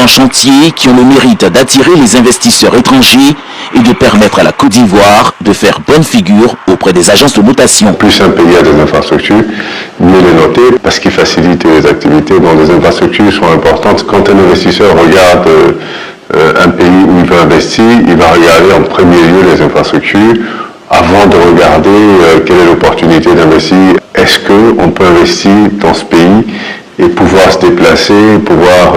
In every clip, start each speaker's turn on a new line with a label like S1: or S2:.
S1: grands chantiers qui ont le mérite d'attirer les investisseurs étrangers et de permettre à la Côte d'Ivoire de faire bonne figure auprès des agences de notation.
S2: Plus un pays a des infrastructures, mieux les noter parce qu'il facilite les activités dont les infrastructures sont importantes. Quand un investisseur regarde un pays où il veut investir, il va regarder en premier lieu les infrastructures avant de regarder quelle est l'opportunité d'investir. Est-ce qu'on peut investir dans ce pays et pouvoir se déplacer, pouvoir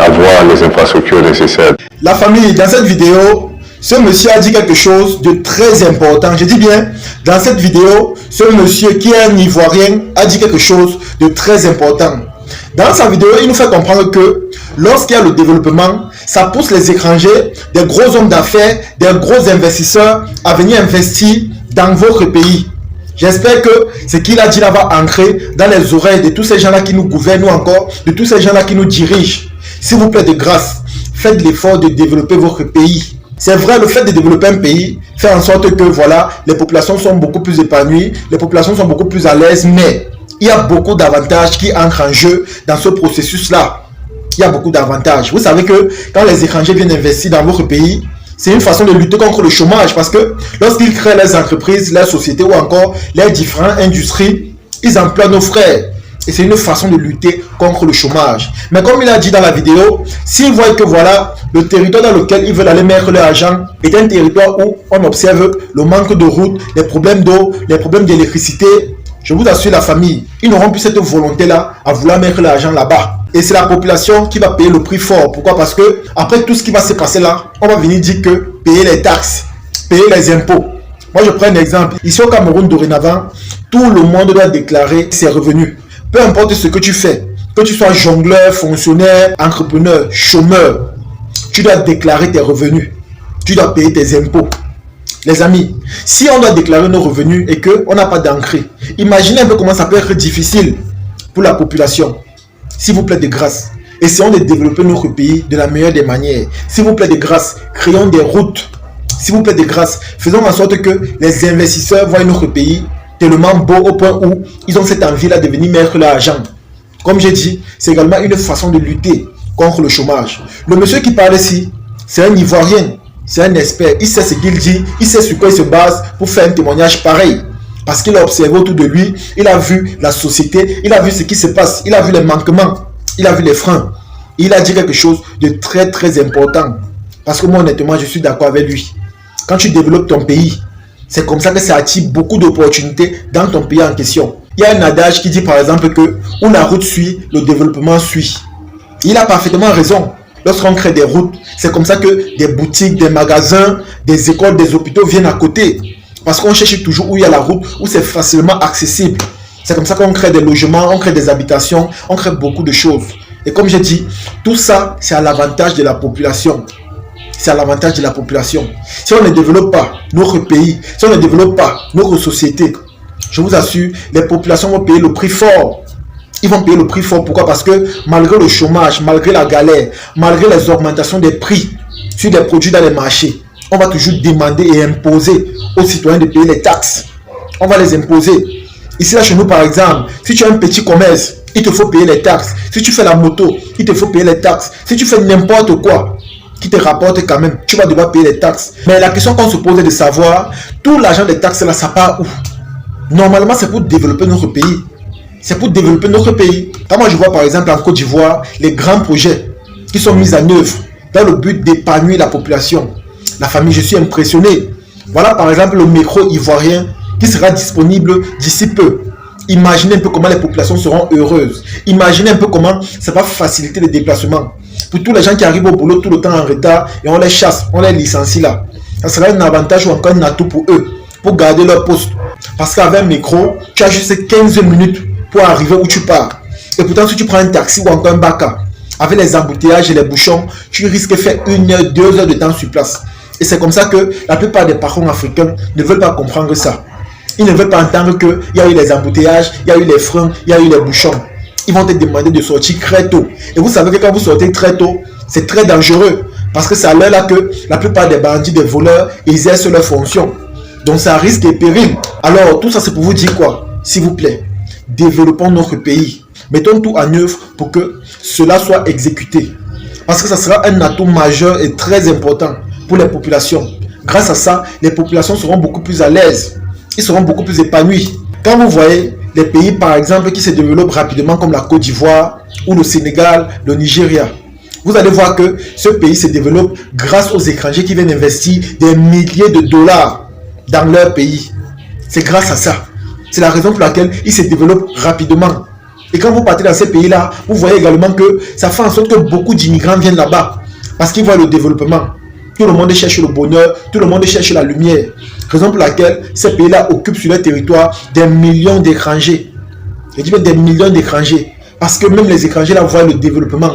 S2: avoir les infrastructures nécessaires.
S3: La famille, dans cette vidéo, ce monsieur a dit quelque chose de très important. Je dis bien, dans cette vidéo, ce monsieur qui est un Ivoirien a dit quelque chose de très important. Dans sa vidéo, il nous fait comprendre que lorsqu'il y a le développement, ça pousse les étrangers, des gros hommes d'affaires, des gros investisseurs à venir investir dans votre pays. J'espère que ce qu'il a dit là va ancrer dans les oreilles de tous ces gens-là qui nous gouvernent, ou encore de tous ces gens-là qui nous dirigent. S'il vous plaît, de grâce, faites l'effort de développer votre pays. C'est vrai, le fait de développer un pays fait en sorte que voilà, les populations sont beaucoup plus épanouies, les populations sont beaucoup plus à l'aise, mais il y a beaucoup d'avantages qui entrent en jeu dans ce processus-là. Il y a beaucoup d'avantages. Vous savez que quand les étrangers viennent investir dans votre pays, c'est une façon de lutter contre le chômage, parce que lorsqu'ils créent les entreprises, les sociétés ou encore les différentes industries, ils emploient nos frères. Et c'est une façon de lutter contre le chômage. Mais comme il a dit dans la vidéo, s'ils voient que voilà, le territoire dans lequel ils veulent aller mettre leur argent est un territoire où on observe le manque de routes, les problèmes d'eau, les problèmes d'électricité, je vous assure la famille, ils n'auront plus cette volonté-là à vouloir mettre l'argent là-bas. Et c'est la population qui va payer le prix fort. Pourquoi? Parce que après tout ce qui va se passer là, on va venir dire que payer les taxes, payer les impôts. Moi je prends un exemple. Ici au Cameroun dorénavant, tout le monde doit déclarer ses revenus. Peu importe ce que tu fais, que tu sois jongleur, fonctionnaire, entrepreneur, chômeur, tu dois déclarer tes revenus. Tu dois payer tes impôts. Les amis, si on doit déclarer nos revenus et qu'on n'a pas d'ancré, imaginez un peu comment ça peut être difficile pour la population. S'il vous plaît de grâce, essayons de développer notre pays de la meilleure des manières. S'il vous plaît de grâce, créons des routes. S'il vous plaît de grâce, faisons en sorte que les investisseurs voient notre pays tellement beau au point où ils ont cette envie-là de venir mettre leur argent. Comme j'ai dit, c'est également une façon de lutter contre le chômage. Le monsieur qui parle ici, c'est un Ivoirien, c'est un expert. Il sait ce qu'il dit, il sait sur quoi il se base pour faire un témoignage pareil. Parce qu'il a observé autour de lui, il a vu la société, il a vu ce qui se passe, il a vu les manquements, il a vu les freins. Il a dit quelque chose de très très important. Parce que moi honnêtement, je suis d'accord avec lui. Quand tu développes ton pays, c'est comme ça que ça attire beaucoup d'opportunités dans ton pays en question. Il y a un adage qui dit par exemple que où la route suit, le développement suit. Il a parfaitement raison. Lorsqu'on crée des routes, c'est comme ça que des boutiques, des magasins, des écoles, des hôpitaux viennent à côté. Parce qu'on cherche toujours où il y a la route, où c'est facilement accessible. C'est comme ça qu'on crée des logements, on crée des habitations, on crée beaucoup de choses. Et comme j'ai dit, tout ça, c'est à l'avantage de la population. C'est à l'avantage de la population. Si on ne développe pas notre pays, si on ne développe pas notre société, je vous assure, les populations vont payer le prix fort. Ils vont payer le prix fort. Pourquoi? Parce que malgré le chômage, malgré la galère, malgré les augmentations des prix sur des produits dans les marchés, on va toujours demander et imposer aux citoyens de payer les taxes. On va les imposer. Ici, là, chez nous, par exemple, si tu as un petit commerce, il te faut payer les taxes. Si tu fais la moto, il te faut payer les taxes. Si tu fais n'importe quoi qui te rapporte quand même, tu vas devoir payer les taxes. Mais la question qu'on se pose est de savoir, tout l'argent des taxes là, ça part où? Normalement, c'est pour développer notre pays. C'est pour développer notre pays. Quand moi je vois par exemple en Côte d'Ivoire, les grands projets qui sont mis en œuvre dans le but d'épanouir la population. La famille, je suis impressionné. Voilà par exemple le métro ivoirien qui sera disponible d'ici peu. Imaginez un peu comment les populations seront heureuses. Imaginez un peu comment ça va faciliter les déplacements. Pour tous les gens qui arrivent au boulot tout le temps en retard et on les chasse, on les licencie là. Ça sera un avantage ou encore un atout pour eux, pour garder leur poste. Parce qu'avec un micro, tu as juste 15 minutes pour arriver où tu pars. Et pourtant, si tu prends un taxi ou encore un baka, avec les embouteillages et les bouchons, tu risques de faire 1 heure, 2 heures de temps sur place. Et c'est comme ça que la plupart des patrons africains ne veulent pas comprendre ça. Ils ne veulent pas entendre qu'il y a eu les embouteillages, il y a eu les freins, il y a eu les bouchons. Ils vont te demander de sortir très tôt. Et vous savez que quand vous sortez très tôt, c'est très dangereux. Parce que c'est à l'heure là que la plupart des bandits, des voleurs, exercent leurs fonctions. Donc ça risque et péril. Alors tout ça c'est pour vous dire quoi? S'il vous plaît, développons notre pays. Mettons tout en œuvre pour que cela soit exécuté. Parce que ça sera un atout majeur et très important pour les populations. Grâce à ça, les populations seront beaucoup plus à l'aise. Ils seront beaucoup plus épanouis. Quand vous voyez les pays, par exemple, qui se développent rapidement comme la Côte d'Ivoire ou le Sénégal, le Nigeria, vous allez voir que ce pays se développe grâce aux étrangers qui viennent investir des milliers de dollars dans leur pays. C'est grâce à ça. C'est la raison pour laquelle ils se développent rapidement. Et quand vous partez dans ces pays-là, vous voyez également que ça fait en sorte que beaucoup d'immigrants viennent là-bas. Parce qu'ils voient le développement. Tout le monde cherche le bonheur, tout le monde cherche la lumière. Raison pour laquelle ces pays-là occupent sur leur territoire des millions d'étrangers. Je dis bien des millions d'étrangers. Parce que même les étrangers là voient le développement.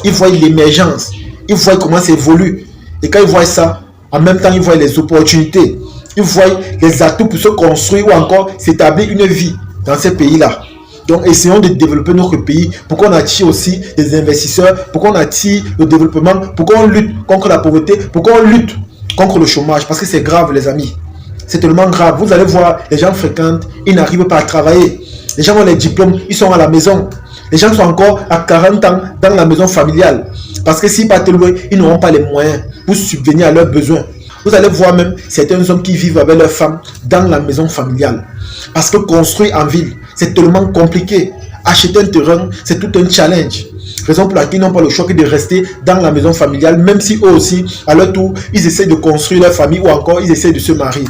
S3: Ils voient l'émergence. Ils voient comment ça évolue. Et quand ils voient ça, en même temps, ils voient les opportunités. Ils voient les atouts pour se construire ou encore s'établir une vie dans ces pays-là. Donc, essayons de développer notre pays pour qu'on attire aussi des investisseurs, pour qu'on attire le développement, pour qu'on lutte contre la pauvreté, pour qu'on lutte contre le chômage. Parce que c'est grave, les amis. C'est tellement grave. Vous allez voir, les gens fréquentent, ils n'arrivent pas à travailler. Les gens ont les diplômes, ils sont à la maison. Les gens sont encore à 40 ans dans la maison familiale. Parce que s'ils partent loin, ils n'auront pas les moyens pour subvenir à leurs besoins. Vous allez voir même certains hommes qui vivent avec leurs femmes dans la maison familiale. Parce que construire en ville, c'est tellement compliqué. Acheter un terrain, c'est tout un challenge. Raison pour laquelle ils n'ont pas le choix que de rester dans la maison familiale, même si eux aussi, à leur tour, ils essaient de construire leur famille ou encore ils essaient de se marier.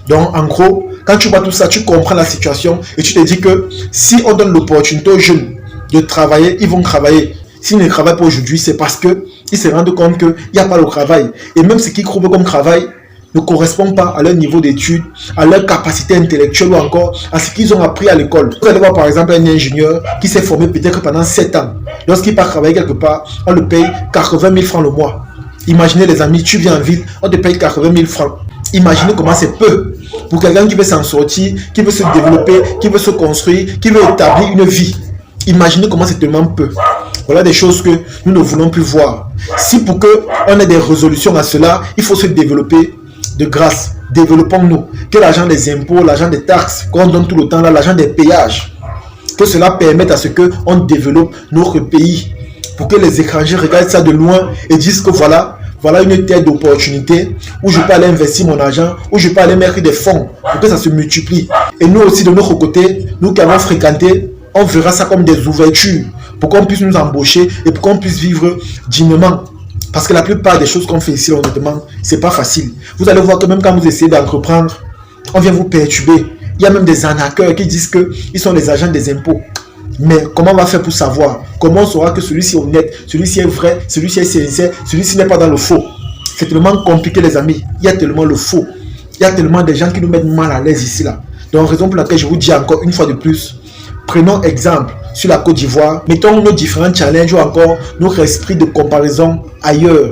S3: Donc, en gros, quand tu vois tout ça, tu comprends la situation et tu te dis que si on donne l'opportunité aux jeunes de travailler, ils vont travailler. S'ils ne travaillent pas aujourd'hui, c'est parce qu'ils se rendent compte qu'il n'y a pas le travail. Et même ce qu'ils trouvent comme travail ne correspond pas à leur niveau d'études, à leur capacité intellectuelle ou encore à ce qu'ils ont appris à l'école. Vous allez voir par exemple un ingénieur qui s'est formé peut-être pendant 7 ans. Lorsqu'il part travailler quelque part, on le paye 80 000 francs le mois. Imaginez les amis, tu viens en ville, on te paye 80 000 francs. Imaginez comment c'est peu pour quelqu'un qui veut s'en sortir, qui veut se développer, qui veut se construire, qui veut établir une vie. Imaginez comment c'est tellement peu. Voilà des choses que nous ne voulons plus voir. Si pour qu'on ait des résolutions à cela, il faut se développer de grâce. Développons-nous. Que l'argent des impôts, l'argent des taxes, qu'on donne tout le temps là, l'argent des péages, que cela permette à ce qu'on développe notre pays. Pour que les étrangers regardent ça de loin et disent que voilà une terre d'opportunité où je peux aller investir mon argent, où je peux aller mettre des fonds pour que ça se multiplie. Et nous aussi de notre côté, nous qui avons fréquenté, on verra ça comme des ouvertures pour qu'on puisse nous embaucher et pour qu'on puisse vivre dignement. Parce que la plupart des choses qu'on fait ici, honnêtement, c'est pas facile. Vous allez voir que même quand vous essayez d'entreprendre, on vient vous perturber. Il y a même des arnaqueurs qui disent qu'ils sont les agents des impôts. Mais comment on va faire pour savoir? Comment on saura que celui-ci est honnête, celui-ci est vrai, celui-ci est sincère, celui-ci n'est pas dans le faux? C'est tellement compliqué, les amis. Il y a tellement le faux. Il y a tellement de gens qui nous mettent mal à l'aise ici, là. Donc, raison pour laquelle je vous dis encore une fois de plus, prenons exemple sur la Côte d'Ivoire. Mettons nos différents challenges ou encore notre esprit de comparaison ailleurs.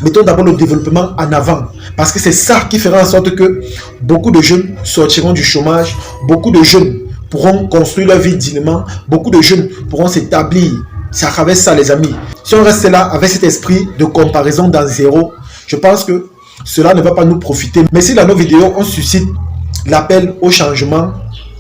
S3: Mettons d'abord le développement en avant. Parce que c'est ça qui fera en sorte que beaucoup de jeunes sortiront du chômage. Beaucoup de jeunes pourront construire leur vie dignement. Beaucoup de jeunes pourront s'établir. C'est à travers ça, les amis. Si on reste là avec cet esprit de comparaison dans zéro, je pense que cela ne va pas nous profiter. Mais si dans nos vidéos, on suscite l'appel au changement,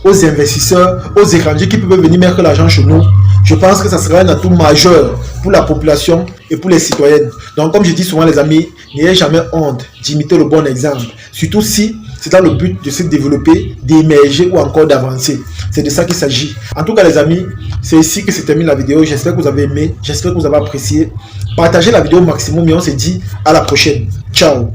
S3: aux investisseurs, aux étrangers qui peuvent venir mettre l'argent chez nous, je pense que ça sera un atout majeur pour la population et pour les citoyennes. Donc, comme je dis souvent, les amis, n'ayez jamais honte d'imiter le bon exemple. Surtout si c'est dans le but de se développer, d'émerger ou encore d'avancer. C'est de ça qu'il s'agit. En tout cas, les amis, c'est ici que se termine la vidéo. J'espère que vous avez aimé, j'espère que vous avez apprécié. Partagez la vidéo au maximum et on se dit à la prochaine. Ciao.